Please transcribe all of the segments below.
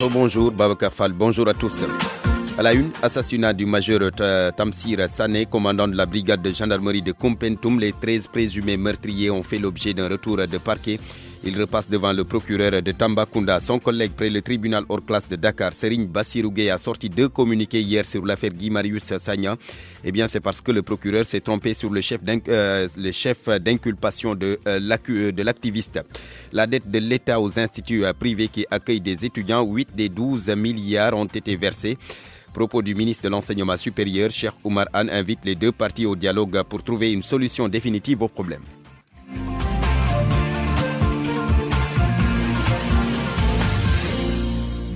Bonjour Babacar Fall, bonjour à tous. À la une, assassinat du major Tamsir Sané, commandant de la brigade de gendarmerie de Koumpentoum. Les 13 présumés meurtriers ont fait l'objet d'un retour de parquet. Il repasse devant le procureur de Tambacounda. Son collègue près le tribunal hors classe de Dakar, Serigne Bassirou Gueye, a sorti 2 communiqués hier sur l'affaire Guy Marius Sagna. Eh bien, c'est parce que le procureur s'est trompé sur le chef d'inculpation de l'activiste. La dette de l'État aux instituts privés qui accueillent des étudiants, 8 des 12 milliards ont été versés. Propos du ministre de l'Enseignement supérieur, Cheikh Oumar Anne, invite les 2 parties au dialogue pour trouver une solution définitive au problème.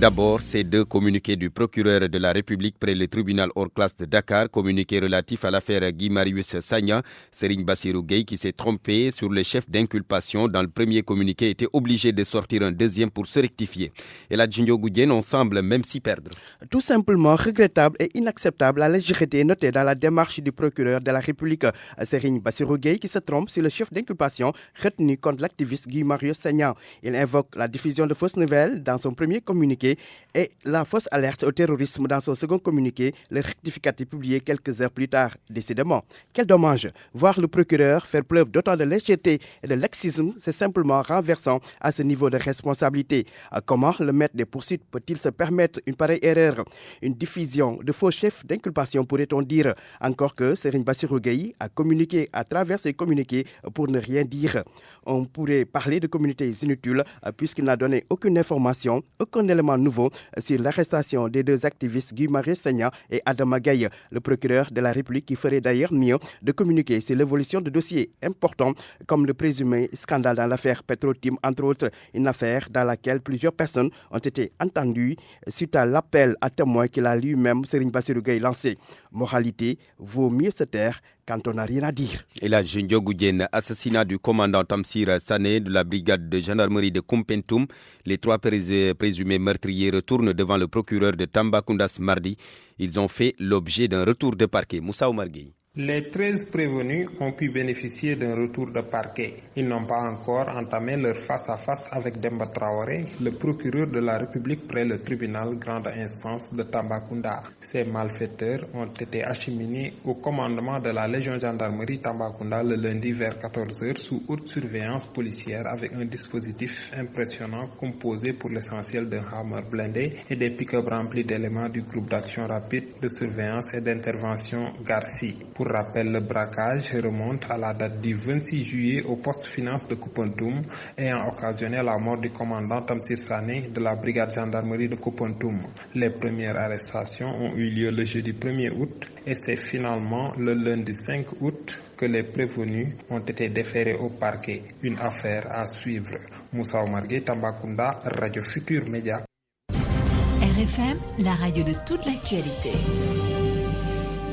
D'abord, ces 2 communiqués du procureur de la République près le tribunal hors classe de Dakar, communiqué relatif à l'affaire Guy Marius Sagna, Serigne Bassirou Gueye qui s'est trompé sur le chef d'inculpation. Dans le premier communiqué, était obligé de sortir un deuxième pour se rectifier. Et là, Ndiogou Diène, on semble même s'y perdre. Tout simplement regrettable et inacceptable la légèreté notée dans la démarche du procureur de la République, Serigne Bassirou Gueye, qui se trompe sur le chef d'inculpation retenu contre l'activiste Guy Marius Sagna. Il invoque la diffusion de fausses nouvelles dans son premier communiqué et la fausse alerte au terrorisme dans son second communiqué, le rectificatif publié quelques heures plus tard. Décidément, quel dommage. Voir le procureur faire preuve d'autant de légèreté et de laxisme, c'est simplement renversant à ce niveau de responsabilité. Comment le maître des poursuites peut-il se permettre une pareille erreur? Une diffusion de faux chefs d'inculpation, pourrait-on dire? Encore que Serigne Bassirou Gueye a communiqué à travers ses communiqués pour ne rien dire. On pourrait parler de communautés inutiles puisqu'il n'a donné aucune information, aucun élément nouveau sur l'arrestation des 2 activistes Guy Marius Sagna et Adama Gaye, le procureur de la République, qui ferait d'ailleurs mieux de communiquer sur l'évolution de dossiers importants comme le présumé scandale dans l'affaire Petro-Tim, entre autres, une affaire dans laquelle plusieurs personnes ont été entendues suite à l'appel à témoins qu'il a lui-même, Serigne Bassirou Gueye, lancé. Moralité, vaut mieux se taire quand on n'a rien à dire. Et là, Ndiogou Diène, assassinat du commandant Tamsir Sané de la brigade de gendarmerie de Koumpentoum. Les 3 présumés meurtriers retournent devant le procureur de Tambacounda ce mardi. Ils ont fait l'objet d'un retour de parquet. Moussa Oumar Gueye. Les 13 prévenus ont pu bénéficier d'un retour de parquet. Ils n'ont pas encore entamé leur face-à-face avec Demba Traoré, le procureur de la République près le tribunal grande instance de Tambacounda. Ces malfaiteurs ont été acheminés au commandement de la Légion gendarmerie Tambacounda le lundi vers 14h sous haute surveillance policière avec un dispositif impressionnant composé pour l'essentiel d'un Hammer blindé et des pick-up remplis d'éléments du groupe d'action rapide de surveillance et d'intervention Garci. Pour rappel, le braquage remonte à la date du 26 juillet au poste finance de Koumpentoum ayant occasionné la mort du commandant Tamsir Sané de la brigade gendarmerie de Koumpentoum. Les premières arrestations ont eu lieu le jeudi 1er août et c'est finalement le lundi 5 août que les prévenus ont été déférés au parquet. Une affaire à suivre. Moussa Oumar Gueye, Tambacounda, Radio Futur Média. RFM, la radio de toute l'actualité.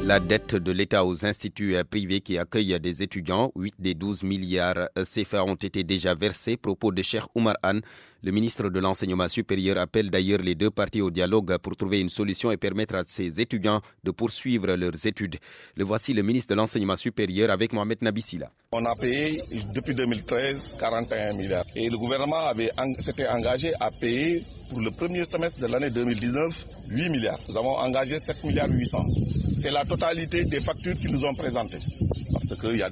La dette de l'État aux instituts privés qui accueillent des étudiants, 8 des 12 milliards CFA ont été déjà versés. Propos de Cheikh Oumar Anne. Le ministre de l'Enseignement supérieur appelle d'ailleurs les 2 parties au dialogue pour trouver une solution et permettre à ces étudiants de poursuivre leurs études. Le voici, le ministre de l'Enseignement supérieur, avec Mohamed Nabissila. On a payé depuis 2013 41 milliards et le gouvernement s'était engagé à payer pour le premier semestre de l'année 2019 8 milliards. Nous avons engagé 7 milliards 800. C'est la totalité des factures qu'ils nous ont présentées. Parce qu'il y a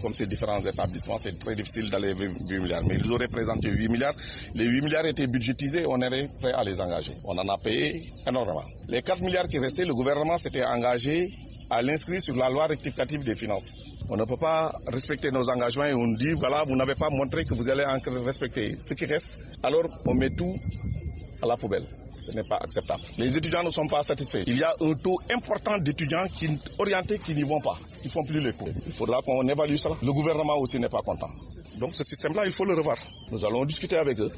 comme ces différents établissements, c'est très difficile d'aller 8 milliards. Mais ils auraient présenté 8 milliards. Les 8 milliards étaient budgétisés, on était prêt à les engager. On en a payé énormément. Les 4 milliards qui restaient, le gouvernement s'était engagé à l'inscrire sur la loi rectificative des finances. On ne peut pas respecter nos engagements et on dit, voilà, vous n'avez pas montré que vous allez encore respecter ce qui reste. Alors, on met tout à la poubelle. Ce n'est pas acceptable. Les étudiants ne sont pas satisfaits. Il y a un taux important d'étudiants orientés qui n'y vont pas, qui ne font plus les cours. Il faudra qu'on évalue cela. Le gouvernement aussi n'est pas content. Donc ce système-là, il faut le revoir. Nous allons discuter avec eux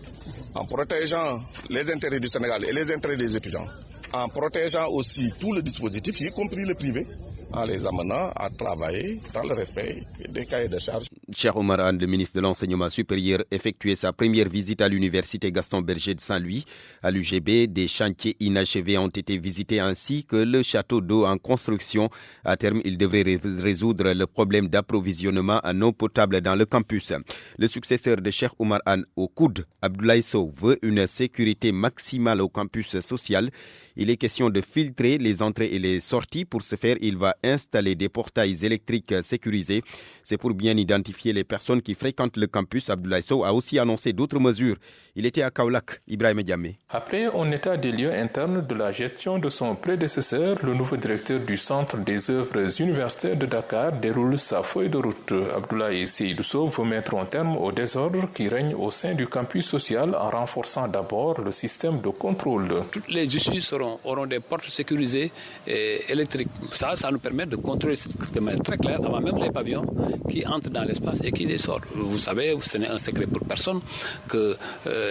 en protégeant les intérêts du Sénégal et les intérêts des étudiants, en protégeant aussi tout le dispositif, y compris le privé, en les amenant à travailler dans le respect des cahiers de charges. Cheikh Oumar Anne, le ministre de l'Enseignement supérieur, effectuait sa première visite à l'université Gaston Berger de Saint-Louis. À l'UGB, des chantiers inachevés ont été visités ainsi que le château d'eau en construction. À terme, il devrait résoudre le problème d'approvisionnement en eau potable dans le campus. Le successeur de Cheikh Oumar Anne au coude, Abdoulaye Sow, veut une sécurité maximale au campus social. Il est question de filtrer les entrées et les sorties. Pour ce faire, il va installer des portails électriques sécurisés. C'est pour bien identifier les personnes qui fréquentent le campus. Abdoulaye Sow a aussi annoncé d'autres mesures. Il était à Kaolack. Ibrahim Diamé. Après un état des lieux interne de la gestion de son prédécesseur, le nouveau directeur du Centre des œuvres universitaires de Dakar déroule sa feuille de route. Abdoulaye Seydou Sow veut mettre un terme au désordre qui règne au sein du campus social en renforçant d'abord le système de contrôle. Toutes les issues auront des portes sécurisées et électriques. Ça nous permet de contrôler de manière très claire avant même les pavillons qui entrent dans l'espace et qui les sortent. Vous savez, ce n'est un secret pour personne que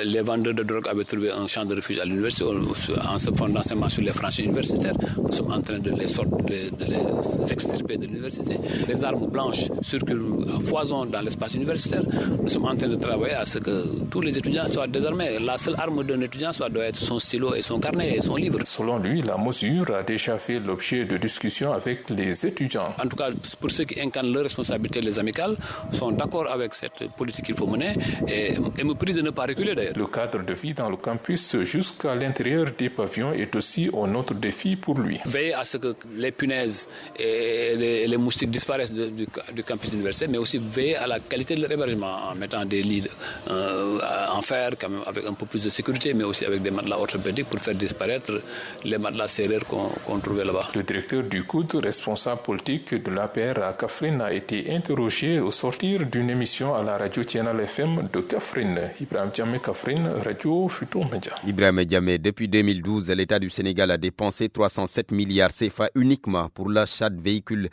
les vendeurs de drogue avaient trouvé un champ de refuge à l'université en se fondant seulement sur les franchises universitaires. Nous sommes en train de les extirper de l'université. Les armes blanches circulent à foison dans l'espace universitaire. Nous sommes en train de travailler à ce que tous les étudiants soient désarmés. La seule arme d'un étudiant doit être son stylo et son carnet et son livre. Selon lui, la mesure a déjà fait l'objet de discussions avec les étudiants. En tout cas, pour ceux qui incarnent leurs responsabilités, les amicales, sont d'accord avec cette politique qu'il faut mener et me prient de ne pas reculer d'ailleurs. Le cadre de vie dans le campus jusqu'à l'intérieur des pavillons est aussi un autre défi pour lui. Veiller à ce que les punaises et les moustiques disparaissent du campus universitaire, mais aussi veiller à la qualité de leur hébergement en mettant des lits en fer, quand même, avec un peu plus de sécurité, mais aussi avec des matelas orthopédiques pour faire disparaître les matelas serrures qu'on trouvait là-bas. Le directeur du COUD, responsable politique de l'APR à Kaffrine, a été interrogé au sortir d'une émission à la radio Tienal FM de Kaffrine. Ibrahim Diamé, Kaffrine, Radio Futur Média. Ibrahim Diamé, depuis 2012, l'État du Sénégal a dépensé 307 milliards CFA uniquement pour l'achat de véhicules.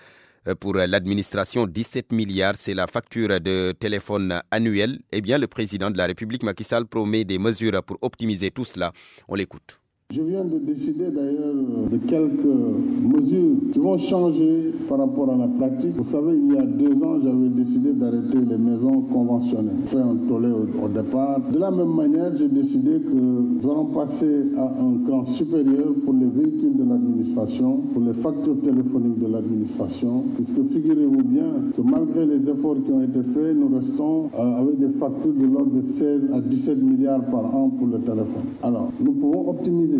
Pour l'administration, 17 milliards, c'est la facture de téléphone annuelle. Eh bien, le président de la République, Macky Sall, promet des mesures pour optimiser tout cela. On l'écoute. Je viens de décider d'ailleurs de quelques mesures qui vont changer par rapport à la pratique. Vous savez, il y a 2 ans, j'avais décidé d'arrêter les maisons conventionnelles. Fait un tollé au départ. De la même manière, j'ai décidé que nous allons passer à un cran supérieur pour les véhicules de l'administration, pour les factures téléphoniques de l'administration, puisque figurez-vous bien que malgré les efforts qui ont été faits, nous restons avec des factures de l'ordre de 16 à 17 milliards par an pour le téléphone. Alors, nous pouvons optimiser.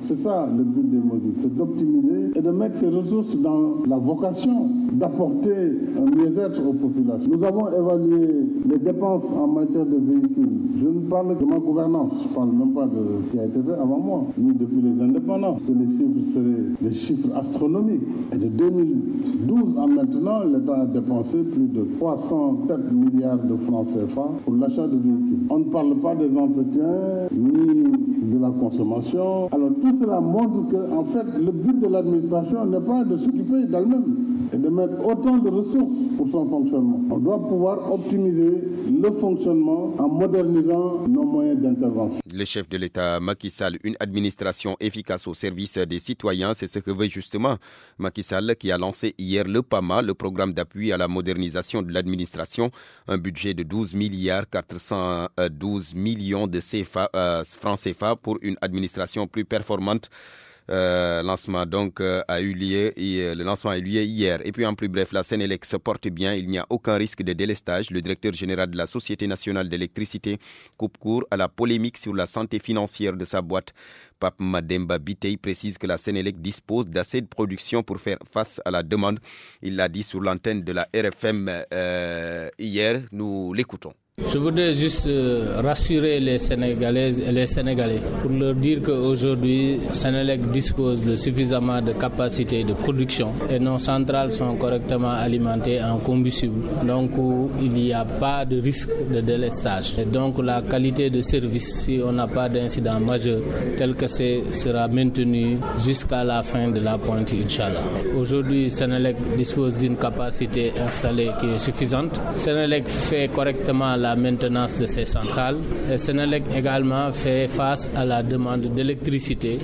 C'est ça le but des mesures, c'est d'optimiser et de mettre ces ressources dans la vocation d'apporter un mieux-être aux populations. Nous avons évalué les dépenses en matière de véhicules. Je ne parle que de ma gouvernance, je ne parle même pas de ce qui a été fait avant moi, ni depuis les indépendances, que les chiffres seraient des chiffres astronomiques. Et de 2012 à maintenant, l'État a dépensé plus de 307 milliards de francs CFA pour l'achat de véhicules. On ne parle pas des entretiens, ni de la consommation. Alors tout cela montre que en fait le but de l'administration n'est pas de s'occuper d'elle-même et de mettre autant de ressources pour son fonctionnement. On doit pouvoir optimiser le fonctionnement en modernisant nos moyens d'intervention. Le chef de l'État, Macky Sall, une administration efficace au service des citoyens, c'est ce que veut justement Macky Sall qui a lancé hier le PAMA, le programme d'appui à la modernisation de l'administration, un budget de 12 milliards 412 millions de francs CFA pour une administration plus performante. Le lancement a eu lieu hier. Et puis en plus bref, la Sénélec se porte bien. Il n'y a aucun risque de délestage. Le directeur général de la Société nationale d'électricité coupe court à la polémique sur la santé financière de sa boîte. Pape Mademba Bitey précise que la Sénélec dispose d'assez de production pour faire face à la demande. Il l'a dit sur l'antenne de la RFM hier. Nous l'écoutons. Je voudrais juste rassurer les Sénégalaises et les Sénégalais pour leur dire qu'aujourd'hui, Sénélec dispose de suffisamment de capacités de production et nos centrales sont correctement alimentées en combustible. Donc, il n'y a pas de risque de délestage. Et donc, la qualité de service, si on n'a pas d'incident majeur, tel que sera maintenu jusqu'à la fin de la pointe, Inch'Allah. Aujourd'hui, Sénélec dispose d'une capacité installée qui est suffisante. Sénélec fait correctement la maintenance de ces centrales et Sénélec également fait face à la demande d'électricité.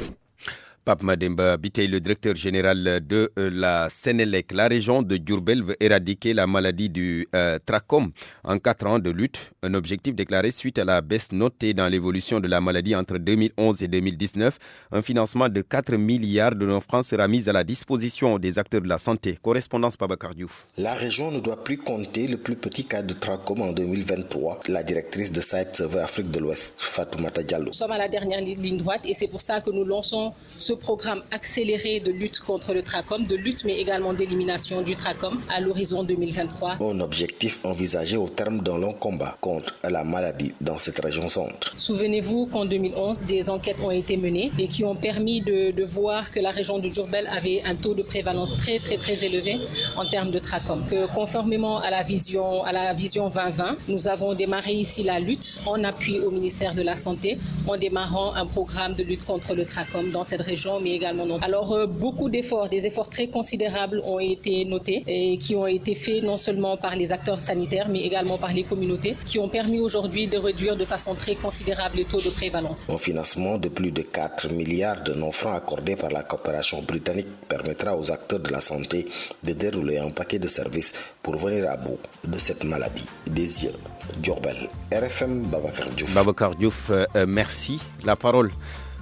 Pape Mademba Biteye, le directeur général de la Sénélec, la région de Diourbel veut éradiquer la maladie du trachome en 4 ans de lutte. Un objectif déclaré suite à la baisse notée dans l'évolution de la maladie entre 2011 et 2019. Un financement de 4 milliards de nos francs sera mis à la disposition des acteurs de la santé. Correspondance Babacar Diouf. La région ne doit plus compter le plus petit cas de trachome en 2023. La directrice de Sight-Saver Afrique de l'Ouest, Fatoumata Diallo. Nous sommes à la dernière ligne droite et c'est pour ça que nous lançons ce programme accéléré de lutte contre le trachome, de lutte mais également d'élimination du trachome à l'horizon 2023. Un objectif envisagé au terme d'un long combat contre la maladie dans cette région centre. Souvenez-vous qu'en 2011, des enquêtes ont été menées et qui ont permis de voir que la région de Diourbel avait un taux de prévalence très élevé en termes de trachome. Que conformément à la vision 2020, nous avons démarré ici la lutte en appui au ministère de la Santé en démarrant un programme de lutte contre le trachome dans cette région, mais également non. Alors, beaucoup d'efforts, des efforts très considérables ont été notés et qui ont été faits non seulement par les acteurs sanitaires, mais également par les communautés, qui ont permis aujourd'hui de réduire de façon très considérable les taux de prévalence. Un financement de plus de 4 milliards de non-francs accordés par la coopération britannique permettra aux acteurs de la santé de dérouler un paquet de services pour venir à bout de cette maladie. Des yeux, Diourbel, RFM, Babacar Diouf. Babacar Diouf, merci. La parole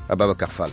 à Babacar Fall.